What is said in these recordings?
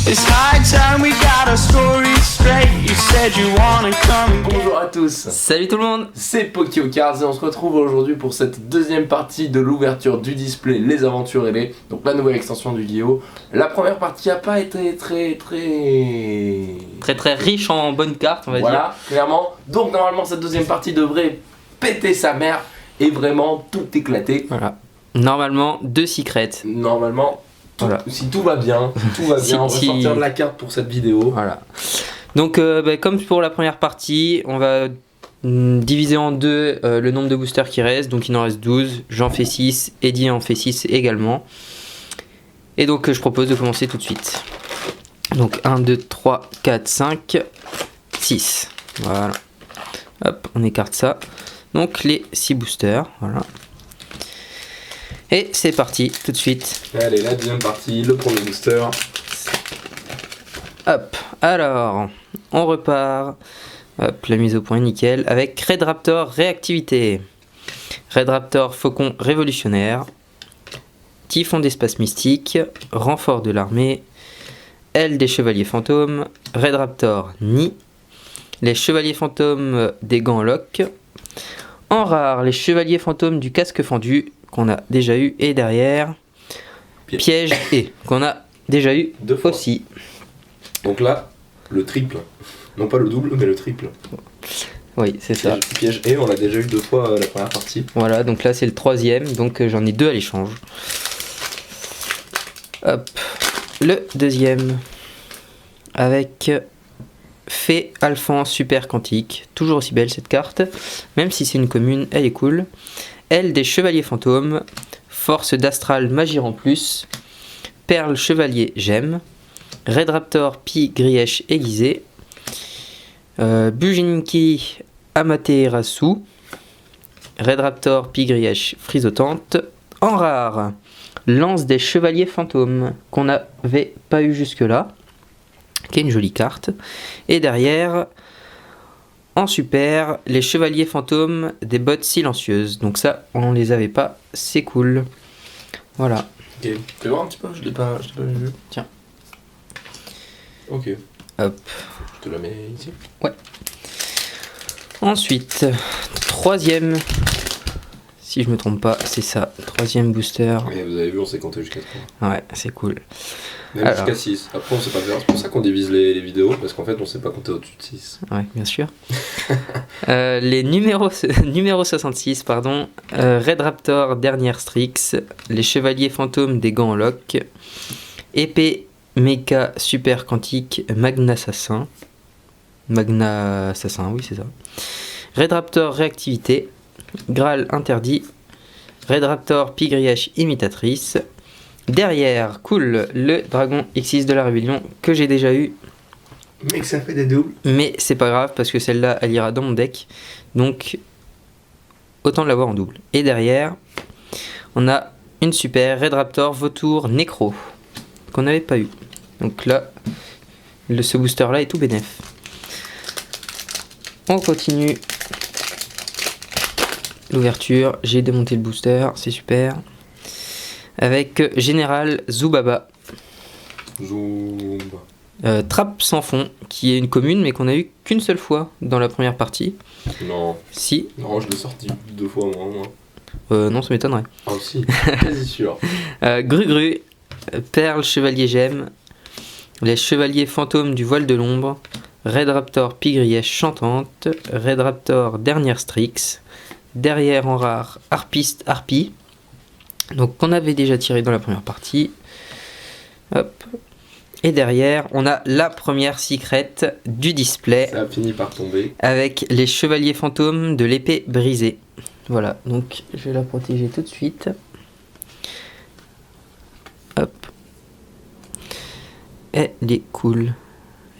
It's high time we got our story straight. You said you wanna come. Bonjour à tous, Salut tout le monde, c'est PokioCards et on se retrouve aujourd'hui pour cette deuxième partie de l'ouverture du display Les Aventures ailées, donc la nouvelle extension du Guillaume. La première partie a pas été très riche en bonnes cartes on va dire. Voilà, clairement. Donc normalement cette deuxième partie devrait péter sa mère et vraiment tout éclater. Voilà. Normalement 2 secrets. Normalement, Voilà. si tout va bien, on va sortir de la carte pour cette vidéo. Voilà. Donc comme pour la première partie, on va diviser en deux le nombre de boosters qui restent. Donc il en reste 12, j'en fais 6, Eddie en fait 6 également. Et donc je propose de commencer tout de suite. Donc 1, 2, 3, 4, 5, 6. Voilà. Hop, on écarte ça. Donc les 6 boosters, voilà. Et c'est parti, tout de suite. Allez, la deuxième partie, le premier booster. Hop, alors, on repart. Hop, la mise au point nickel. Avec Red Raptor réactivité. Red Raptor faucon révolutionnaire. Typhon d'espace mystique. Renfort de l'armée. Aile des chevaliers fantômes. Red Raptor nid. Les chevaliers fantômes des gants lock. En rare, les chevaliers fantômes du casque fendu qu'on a déjà eu. Et derrière, piège et qu'on a déjà eu 2 fois aussi. Donc là, le triple. Non pas le double, mais le triple. Oui, c'est ça. Piège et on l'a déjà eu 2 fois la première partie. Voilà, donc là c'est le 3e, donc j'en ai 2 à l'échange. Hop, le deuxième avec Fée Alphans Super Quantique, toujours aussi belle cette carte, même si c'est une commune, elle est cool. Aile des chevaliers fantômes, force d'astral magie en plus, perle chevalier gemme, Red Raptor Pi Grièche aiguisé, Bujinki Amaterasu, Red Raptor Pi Grièche frisotante. En rare, lance des chevaliers fantômes qu'on n'avait pas eu jusque là, qui est une jolie carte. Et derrière, en super, les chevaliers fantômes des bottes silencieuses. Donc ça, on les avait pas, c'est cool. Voilà. Ok, tu peux voir un petit peu, je l'ai pas vu. Tiens. Ok. Hop. Je te la mets ici. Ouais. Ensuite, 3e, si je me trompe pas, c'est ça, 3e booster. Et vous avez vu, on s'est compté jusqu'à 3. Ouais, c'est cool. Même Alors. jusqu'à 6. Après, on sait pas faire. C'est pour ça qu'on divise les vidéos, parce qu'en fait, on sait pas compter au-dessus de 6. Ouais, bien sûr. Les numéros 66, pardon. Red Raptor, dernière Strix. Les chevaliers fantômes des gants lock. Épée Mecha Super Quantique Magna Assassin. Magna Assassin, oui, c'est ça. Red Raptor réactivité. Graal interdit. Red Raptor Pigrièche imitatrice. Derrière, cool, le dragon X6 de la rébellion que j'ai déjà eu. Mais que ça fait des doubles. Mais c'est pas grave parce que celle-là, elle ira dans mon deck. Donc, autant l'avoir en double. Et derrière, on a une super Red Raptor Vautour Nécro qu'on n'avait pas eu. Donc là, ce booster-là est tout bénef. On continue l'ouverture. J'ai démonté le booster, c'est super. Avec Général Zubaba. Trappe sans fond, qui est une commune, mais qu'on a eu qu'une seule fois dans la première partie. Non. Si. Non, je l'ai sorti 2 fois moins. Non, ça m'étonnerait. Ah si, quasi sûr. Gru-Gru, Perle Chevalier Gemme, les Chevaliers Fantômes du Voile de l'Ombre, Red Raptor Pigrièche Chantante, Red Raptor Dernière Strix, derrière en rare Harpiste Harpie, donc qu'on avait déjà tiré dans la première partie. Hop. Et derrière, on a la première secret du display. Ça a fini par tomber. Avec les chevaliers fantômes de l'épée brisée. Voilà, donc je vais la protéger tout de suite. Hop. Elle est cool.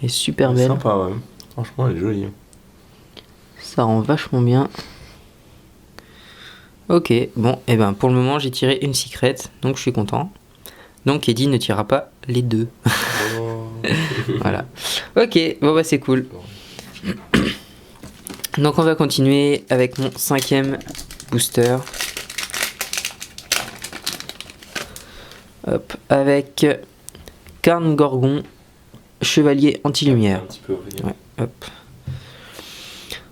Elle est super belle. Sympa, ouais. Franchement, elle est jolie. Ça rend vachement bien. Ok, bon, et ben pour le moment j'ai tiré une secret, donc je suis content. Donc Eddie ne tirera pas les deux. Oh. Voilà. Ok, bon bah c'est cool. Donc on va continuer avec mon 5e booster. Hop, avec Carne Gorgon, chevalier anti-lumière. Un petit peu au venir. Ouais, hop.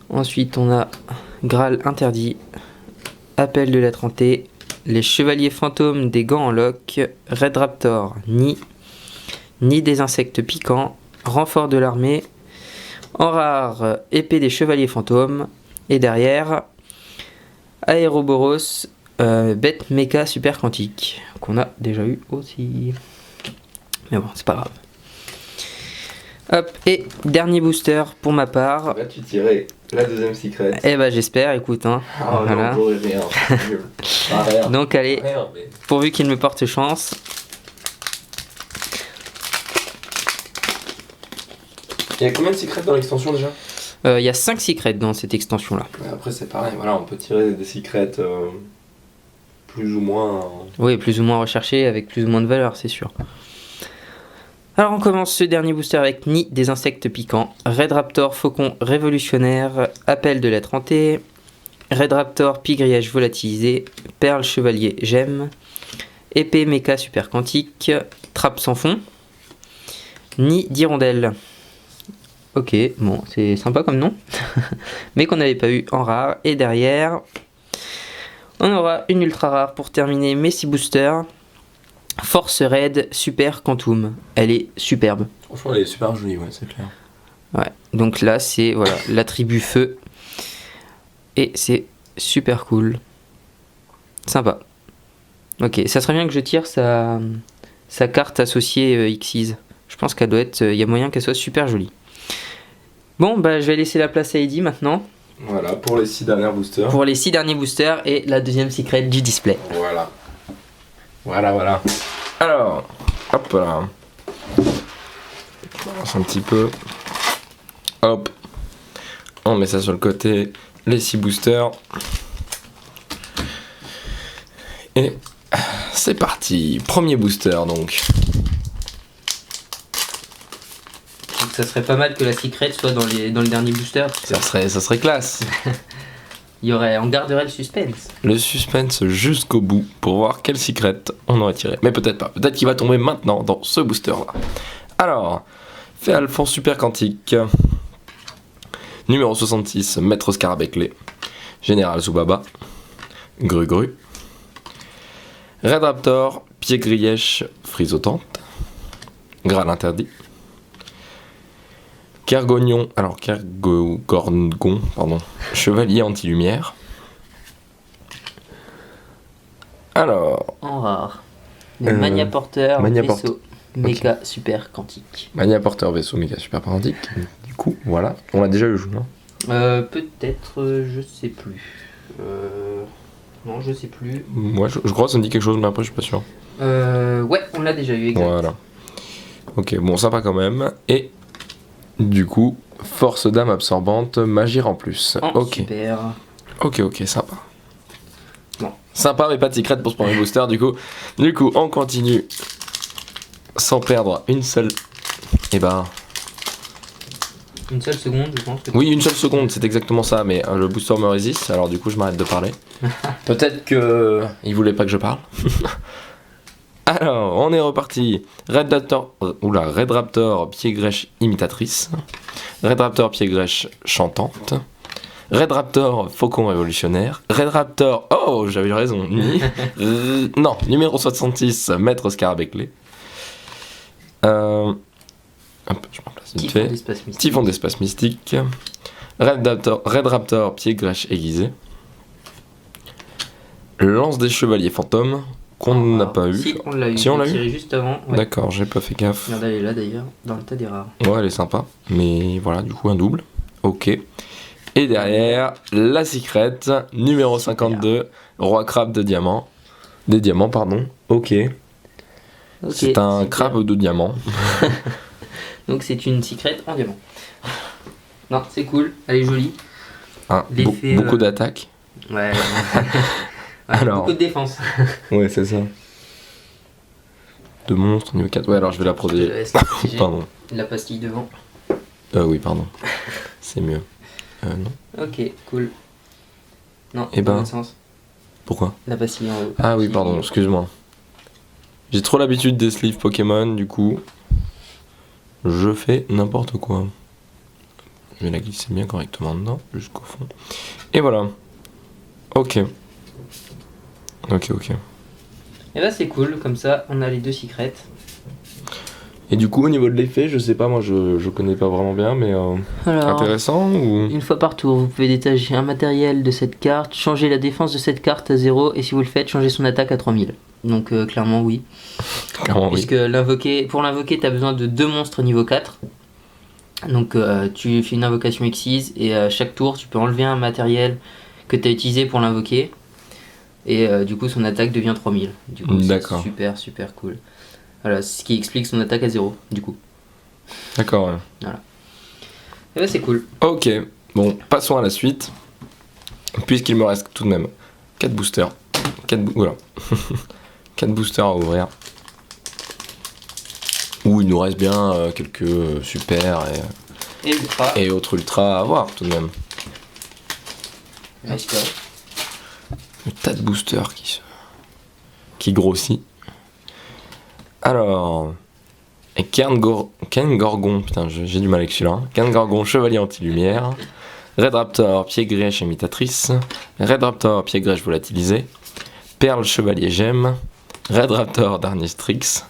Ensuite, on a Graal interdit, appel de la Trentée, les chevaliers fantômes des gants en loch, Red Raptor, nid des insectes piquants, renfort de l'armée, en rare, épée des chevaliers fantômes, et derrière, Aéroboros, bête méca super quantique, qu'on a déjà eu aussi. Mais bon, c'est pas grave. Hop, et dernier booster pour ma part. Vas-tu tirer la deuxième secret? Eh bah j'espère, écoute. Hein. Oh Voilà. non, j'aurais rien. Pas rien. Donc allez, Rien, mais... pourvu qu'il me porte chance. Il y a combien de secrets dans l'extension déjà? Il y a 5 secrets dans cette extension là. Après c'est pareil, voilà, on peut tirer des secrets plus ou moins... Oui, plus ou moins recherché avec plus ou moins de valeur, c'est sûr. Alors on commence ce dernier booster avec Nid des insectes piquants, Red Raptor faucon révolutionnaire, appel de la Trentée, Red Raptor pie-grièche volatilisé, perle chevalier gemme, épée méca super quantique, trappe sans fond, Nid d'hirondelle. Ok, bon, c'est sympa comme nom, mais qu'on n'avait pas eu en rare. Et derrière, on aura une ultra rare pour terminer mes 6 boosters. Force Raid Super Quantum. Elle est superbe. Franchement elle est super jolie, ouais, c'est clair. Ouais, donc là c'est voilà, l'attribut feu. Et c'est super cool. Sympa. Ok, ça serait bien que je tire sa carte associée Xyz. Je pense qu'elle doit être. Il y a moyen qu'elle soit super jolie. Bon, bah je vais laisser la place à Eddy maintenant. Voilà, pour les 6 dernières boosters. Pour les 6 derniers boosters et la deuxième secret du display. Voilà. Voilà. Alors, hop là. On avance un petit peu. Hop. On met ça sur le côté. Les 6 boosters. Et c'est parti. Premier booster donc. Donc ça serait pas mal que la secret soit dans le dernier booster. Ça serait classe. On garderait le suspense. Le suspense jusqu'au bout pour voir quel secret on aurait tiré. Mais peut-être pas. Peut-être qu'il va tomber maintenant dans ce booster là. Alors, fait Alphonse Super Quantique. Numéro 66, Maître Scarabée-Clé. Général Zoubaba. Gru-Gru. Red Raptor, Pied Grièche, Frisotante. Graal interdit. Kergognon, pardon, Chevalier anti-lumière. Alors, En rare. Le Mania Porteur, Mania vaisseau, méca super quantique. Mania Porteur vaisseau méga super quantique. Du coup, voilà. On l'a déjà eu, non? Peut-être, je sais plus. Non, je sais plus. Moi, je crois que ça me dit quelque chose, mais après, je suis pas sûr. Ouais, on l'a déjà eu, exact. Voilà. Ok, bon, sympa quand même. Et du coup, force d'âme absorbante, magie en plus. Oh, Ok. super. Ok, sympa. Bon. Sympa, mais pas de secret pour ce premier booster, du coup, on continue sans perdre une seule. Et ben. Une seule seconde, je pense. Oui, une seule seconde, c'est exactement ça, mais le booster me résiste, alors du coup, je m'arrête de parler. Peut-être que il voulait pas que je parle. Alors, on est reparti. Red Raptor, Pied-Grèche imitatrice. Red Raptor, Pied-Grèche chantante. Red Raptor, Faucon révolutionnaire. Red Raptor, oh, j'avais eu raison. Non, numéro 66, Maître Scarabée-Clé. Hop, je m'en place vite fait. Typhon d'espace mystique. Red Raptor, Pied-Grèche aiguisé. Lance des chevaliers fantômes. Qu'on n'a pas eu. Si, on l'a eu. Si, on l'a eu. Tiré juste avant. Ouais. D'accord, j'ai pas fait gaffe. Regarde, elle est là d'ailleurs, dans le tas des rares. Ouais, elle est sympa. Mais voilà, du coup, un double. Ok. Et derrière, la secrète, numéro 52, Roi Crabe de diamant. Des diamants, pardon. Ok. C'est un super. crabe de diamant. Donc c'est une secret en diamant. Non, c'est cool, elle est jolie. Hein, L'effet, beaucoup d'attaques. Ouais. Alors. Beaucoup de défense. Ouais, c'est ça. De monstres, niveau 4. Ouais, alors je vais la Je te protéger. laisse protéger. Pardon. La pastille devant. Oui, pardon. C'est mieux. Non. Ok, cool. Non, Eh ben. dans l'autre sens. Pourquoi? La pastille en haut. Ah oui, pardon, excuse-moi. J'ai trop l'habitude des sleeves Pokémon, du coup. Je fais n'importe quoi. Je vais la glisser bien correctement dedans, jusqu'au fond. Et voilà. Ok. Et là c'est cool, comme ça on a les 2 secrets. Et du coup, au niveau de l'effet, je sais pas, moi je connais pas vraiment bien, mais Alors, intéressant ou. une fois par tour, vous pouvez détacher un matériel de cette carte, changer la défense de cette carte à 0 et si vous le faites, changer son attaque à 3000. Donc clairement oui. Clairement, oui. Puisque pour l'invoquer, tu as besoin de 2 monstres niveau 4. Donc tu fais une invocation exquise et à chaque tour, tu peux enlever un matériel que tu as utilisé pour l'invoquer. Et du coup, son attaque devient 3000. Du coup, D'accord. c'est super cool. Voilà, ce qui explique son attaque à 0, du coup. D'accord, ouais. Et bah, c'est cool. Ok, bon, passons à la suite. Puisqu'il me reste tout de même 4 boosters. 4 boosters à ouvrir. Où il nous reste bien quelques super Et ultra. et autres ultra à avoir tout de même. Ouais, super. Le tas de boosters qui grossit. Alors, et Cairn Gorgon, putain j'ai du mal avec celui-là. Hein. Cairn Gorgon, chevalier anti-lumière. Red Raptor, pied grèche imitatrice. Red Raptor, pied grèche volatilisé. Perle, chevalier gemme. Red Raptor, dernier Strix.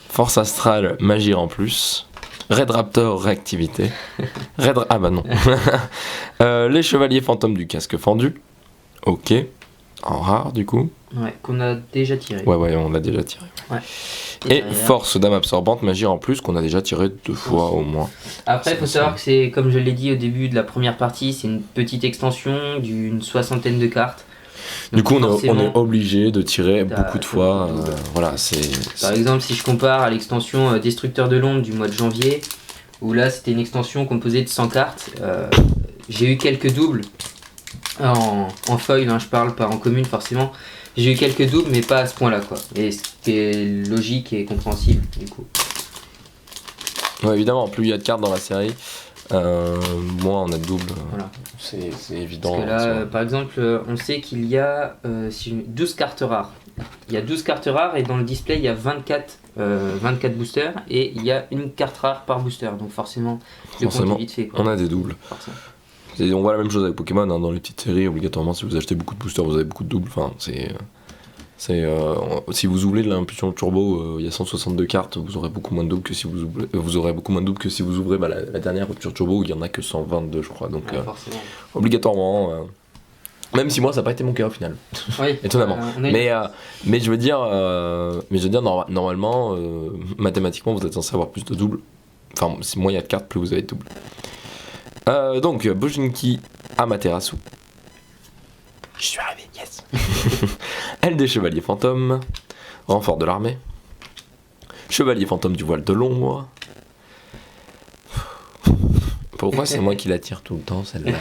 Force astrale, magie en plus. Red Raptor, réactivité. Ah bah non. Les chevaliers fantômes du casque fendu. Ok. En rare du coup. Ouais, qu'on a déjà tiré. Ouais, on l'a déjà tiré. Ouais. Et derrière- force d'âme absorbante, magie en plus, qu'on a déjà tiré 2 fois au moins. Après, il faut c'est- savoir que c'est, comme je l'ai dit au début de la première partie, c'est une petite extension d'une 60aine de cartes. Du Donc coup, on forcément, est obligé de tirer t'as- beaucoup de t'as fois. beaucoup de doubles. Voilà, c'est. Par exemple, si je compare à l'extension Destructeur de l'ombre du mois de janvier, où là c'était une extension composée de 100 cartes, j'ai eu quelques doubles en foil, hein, je parle pas en commune forcément. J'ai eu quelques doubles, mais pas à ce point-là, quoi. Et ce qui est logique et compréhensible, du coup. Ouais, évidemment, plus il y a de cartes dans la série, moins on a de doubles. Voilà. C'est évident. Parce que là, c'est vrai. par exemple, on sait qu'il y a 12 cartes rares. Il y a 12 cartes rares et dans le display, il y a 24 boosters et il y a une carte rare par booster. Donc forcément, le compte Forcément, est vite fait, quoi. on a des doubles. Forcément. On voit la même chose avec Pokémon, hein, dans les petites séries, obligatoirement, si vous achetez beaucoup de boosters, vous avez beaucoup de doubles. Enfin, si vous ouvrez de l'impulsion turbo, il y a 162 cartes, vous aurez beaucoup moins de doubles que si vous aurez beaucoup moins de doubles que si vous ouvrez la dernière rupture turbo où il y en a que 122, je crois. Donc Ouais, forcément. obligatoirement, même si moi ça n'a pas été mon cas au final, Oui, étonnamment. on a Mais je veux dire, normalement, mathématiquement, vous êtes censé avoir plus de doubles. Enfin, si moins il y a de cartes, plus vous avez de doubles. Donc, Bojinki Amaterasu. Je suis arrivé, yes. Aile des chevaliers fantômes. Renfort de l'armée. Chevalier fantôme du voile de l'ombre. Pourquoi c'est moi qui la tire tout le temps, celle-là?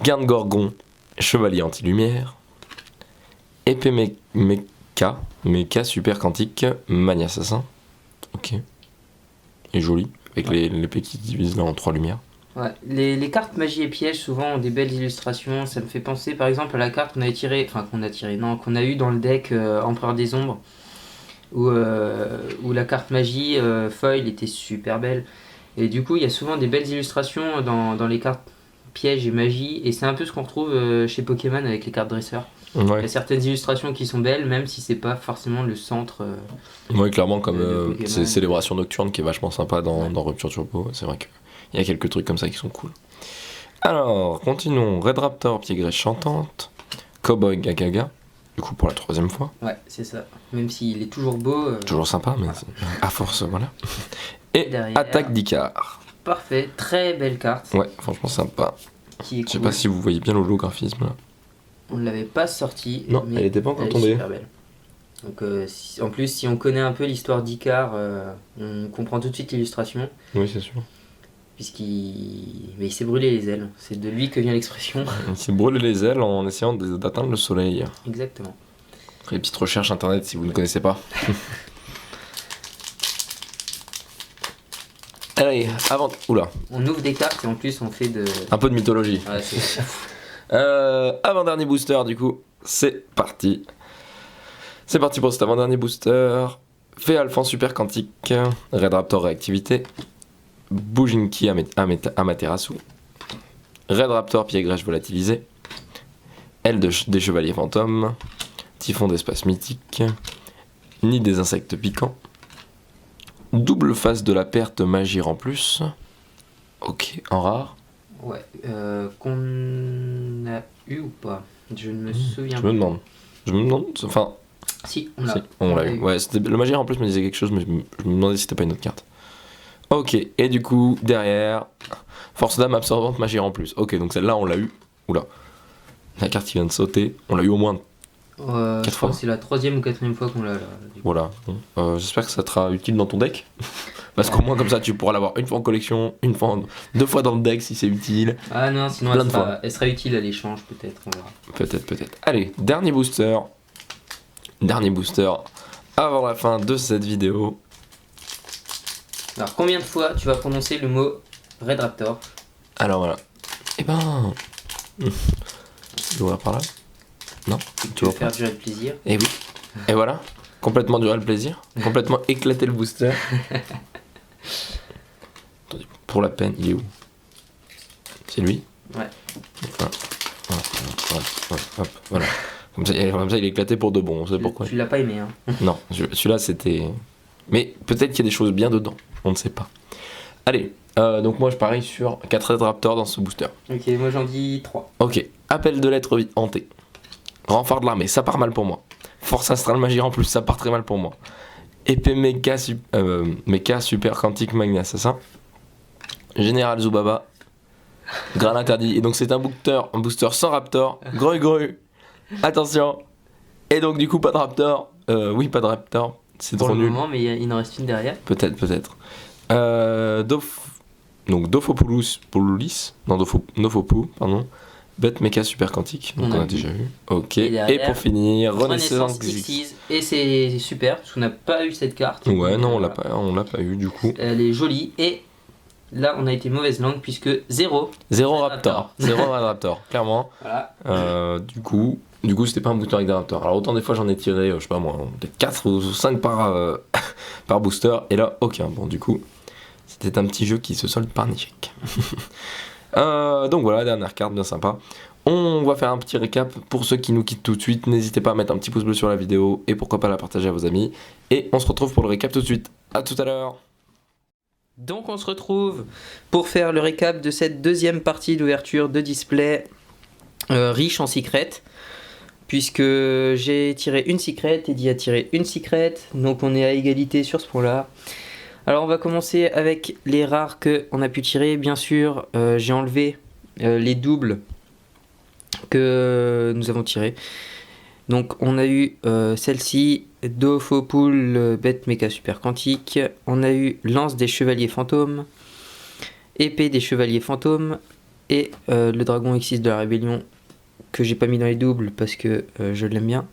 Garde Gorgon. Chevalier anti-lumière. Épée Mecha super quantique. Mania assassin. Ok. Et joli. Avec l'épée qui se divise là en 3 lumières. Ouais, les cartes magie et piège souvent ont des belles illustrations. Ça me fait penser par exemple à la carte qu'on a eu dans le deck Empereur des Ombres, où la carte magie foil était super belle. Et du coup, il y a souvent des belles illustrations dans les cartes piège et magie, et c'est un peu ce qu'on retrouve chez Pokémon avec les cartes dresseurs. Il y Ouais. a certaines illustrations qui sont belles, même si c'est pas forcément le centre. Ouais, clairement, comme de Pokémon. c'est Célébration Nocturne qui est vachement sympa Ouais. dans Rupture Turbo. C'est vrai qu'il y a quelques trucs comme ça qui sont cool. Alors, continuons. Red Raptor, pied grèche chantante. Cowboy Gagaga, du coup pour la 3e fois. Ouais, c'est ça. Même s'il est toujours beau. Toujours sympa, mais Voilà. à force, voilà. Et Derrière. Attaque d'Icar. Parfait, très belle carte. Ouais, franchement sympa. Qui est Je sais cool. pas si vous voyez bien l'holographisme là. On ne l'avait pas sortie. Non, mais elle était pas encore elle est tombée. super belle. Donc, en plus, si on connaît un peu l'histoire d'Icar, on comprend tout de suite l'illustration. Oui, c'est sûr. Mais il s'est brûlé les ailes. C'est de lui que vient l'expression. Il s'est brûlé les ailes en essayant d'atteindre le soleil. Exactement. Les petites recherches internet si vous ne connaissez pas. Allez, avant. Oula, On ouvre des cartes et en plus on fait de. un peu de mythologie. Ouais, c'est... Avant-dernier booster, du coup, c'est parti. C'est parti pour cet avant-dernier booster. Fée Alphand Super Quantique, Red Raptor Réactivité, Bujinki Amaterasu, Red Raptor Pied Grèche Volatilisé, Aile des Chevaliers Fantômes, Typhon d'Espace Mythique, Nid des Insectes Piquants, Double Face de la Perte Magir en plus, ok, en rare. Ouais, qu'on a eu ou pas? Je ne me souviens Je me demande, enfin, Si, on l'a. si, on l'a eu. Ouais, le Magir en plus me disait quelque chose, mais je me demandais si c'était pas une autre carte. Ok, et du coup, derrière, Force d'âme absorbante Magir en plus. Ok, donc celle-là, on l'a eu. Oula, la carte qui vient de sauter, on l'a eu au moins. Je 4 crois fois. que c'est la 3e ou 4e fois qu'on l'a là. Du coup. Voilà, bon. J'espère que ça te sera utile dans ton deck. Parce qu'au moins, comme ça, tu pourras l'avoir une fois en collection, deux fois dans le deck si c'est utile. Ah non, sinon Plein de fois. elle sera utile à l'échange peut-être, on verra. Peut-être. Allez, dernier booster. Avant la fin de cette vidéo. Alors combien de fois tu vas prononcer le mot Red Raptor? Alors voilà. Eh ben. Tu vois par là? Non? Tu veux faire durer le plaisir? Et oui. Et voilà. Complètement duré le plaisir. Complètement éclaté le booster. Attendez, pour la peine, il est où? C'est lui? Ouais. Voilà. Comme ça, il est éclaté pour de bon, on sait pourquoi. Tu l'as pas aimé, hein? Non, celui-là c'était. Mais peut-être qu'il y a des choses bien dedans, on ne sait pas. Allez, donc moi je parie sur 4 Red Raptor dans ce booster. Ok, moi j'en dis 3. Ok, appel de lettres hantées. Renfort de l'armée, ça part mal pour moi. Force astrale Magir en plus, ça part très mal pour moi. Épée méca super quantique magna, c'est ça? Général Zubaba. Graal interdit. Et donc c'est un booster sans Raptor. Gru. Attention. Et donc du coup pas de Raptor. Oui, pas de Raptor. C'est Pour trop le nul. moment, mais il en reste une derrière. Peut-être. Donc Dofopoulos. Non, Nofopou, pardon. Bête méca super quantique. Donc on a déjà vu. Ok. Et Et derrière, pour finir, Renaissance Renaissance Xyz. Xyz. Et c'est super parce qu'on n'a pas eu cette carte. Ouais, non, Voilà. on l'a pas eu du coup. Elle est jolie et là on a été mauvaise langue puisque 0. Zéro Red Raptor. Raptor. Zéro Red Raptor, clairement. Voilà. Du coup, c'était pas un booster avec des Raptors. Alors autant des fois j'en ai tiré, je sais pas moi, peut-être 4 ou 5 par, par booster, et là aucun. Bon, du coup, c'était un petit jeu qui se solde par un échec. Donc voilà, dernière carte bien sympa. On va faire un petit récap pour ceux qui nous quittent tout de suite. N'hésitez pas à mettre un petit pouce bleu sur la vidéo et pourquoi pas la partager à vos amis. Et on se retrouve pour le récap tout de suite. A tout à l'heure. Donc on se retrouve pour faire le récap de cette deuxième partie d'ouverture de display riche en secrets. Puisque j'ai tiré une secret, Teddy a tiré une secret. Donc on est à égalité sur ce point-là. Alors on va commencer avec les rares qu'on a pu tirer. Bien sûr, j'ai enlevé les doubles que nous avons tirés. Donc on a eu celle-ci, Dofopul, Bête Méca Super Quantique. On a eu Lance des Chevaliers Fantômes, Épée des Chevaliers Fantômes et le Dragon X6 de la Rébellion que j'ai pas mis dans les doubles parce que je l'aime bien.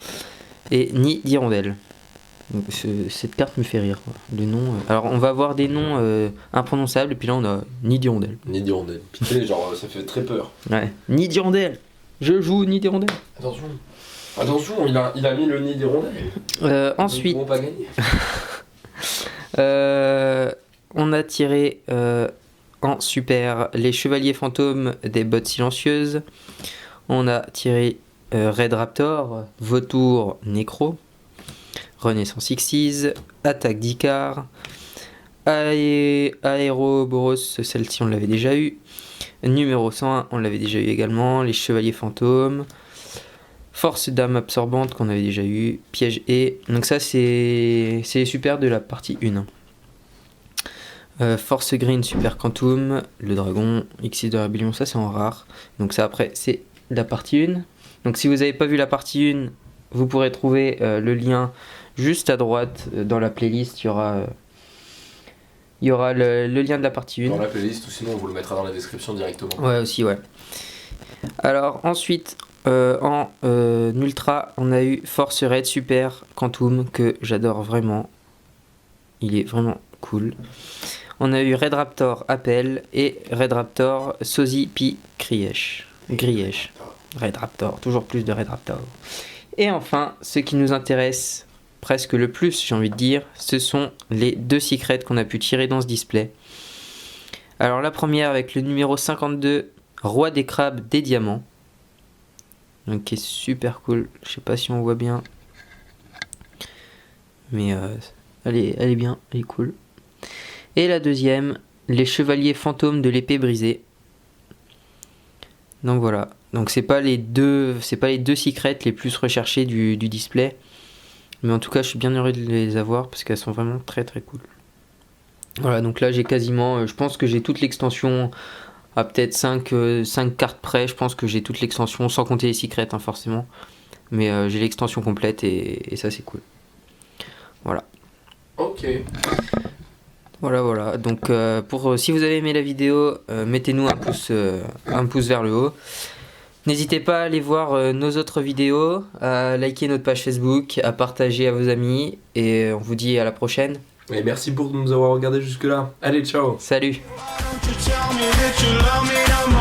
Et Nid d'Hirondelle. Donc, cette carte me fait rire. Quoi. Le nom. Alors on va avoir des noms imprononçables et puis là on a Nid d'Hirondelle. Nid d'hirondelle. Putain, genre ça fait très peur. Ouais. Nid d'Hirondelle. Je joue Nid d'Hirondelle. Attention, il a mis le nid d'hirondelle. Ensuite. Ils pourront pas gagner. On a tiré en super les Chevaliers Fantômes des Bottes Silencieuses. On a tiré Red Raptor, Vautour, Nécro, Renaissance Xyz, Attaque d'Icar, Aéroboros, celle-ci on l'avait déjà eu. Numéro 101, on l'avait déjà eu également. Les Chevaliers Fantômes, Force d'âme absorbante qu'on avait déjà eu, Piège et. Donc ça c'est les super de la partie 1. Force Green Super Quantum, le dragon, X6 de la Rébellion, ça c'est en rare. Donc ça après c'est la partie 1. Donc si vous n'avez pas vu la partie 1, vous pourrez trouver le lien juste à droite dans la playlist. Il y aura le lien de la partie 1. Dans la playlist ou sinon on vous le mettra dans la description directement. Ouais aussi ouais. Alors ensuite en ultra on a eu Force Red Super Quantum que j'adore vraiment. Il est vraiment cool. On a eu Red Raptor Appel et Red Raptor Sozi Pi Grieche. Red Raptor, toujours plus de Red Raptor. Et enfin, ce qui nous intéresse presque le plus, j'ai envie de dire, ce sont les 2 secrets qu'on a pu tirer dans ce display. Alors la première avec le numéro 52, Roi des crabes des diamants. Donc qui est super cool, je sais pas si on voit bien. Mais elle est bien, elle est cool. Et la deuxième, les chevaliers fantômes de l'épée brisée. Donc voilà, donc c'est pas les deux secrets les plus recherchés du display. Mais en tout cas je suis bien heureux de les avoir parce qu'elles sont vraiment très très cool. Voilà, donc là j'ai quasiment, je pense que j'ai toute l'extension à peut-être 5 cartes près, je pense que j'ai toute l'extension sans compter les secrets hein, forcément. Mais j'ai l'extension complète et ça c'est cool. Voilà. Ok. Voilà. Donc si vous avez aimé la vidéo, mettez-nous un pouce vers le haut. N'hésitez pas à aller voir nos autres vidéos, à liker notre page Facebook, à partager à vos amis et on vous dit à la prochaine. Et merci pour nous avoir regardé jusque là. Allez, ciao. Salut. Don't you tell me that you love me no more.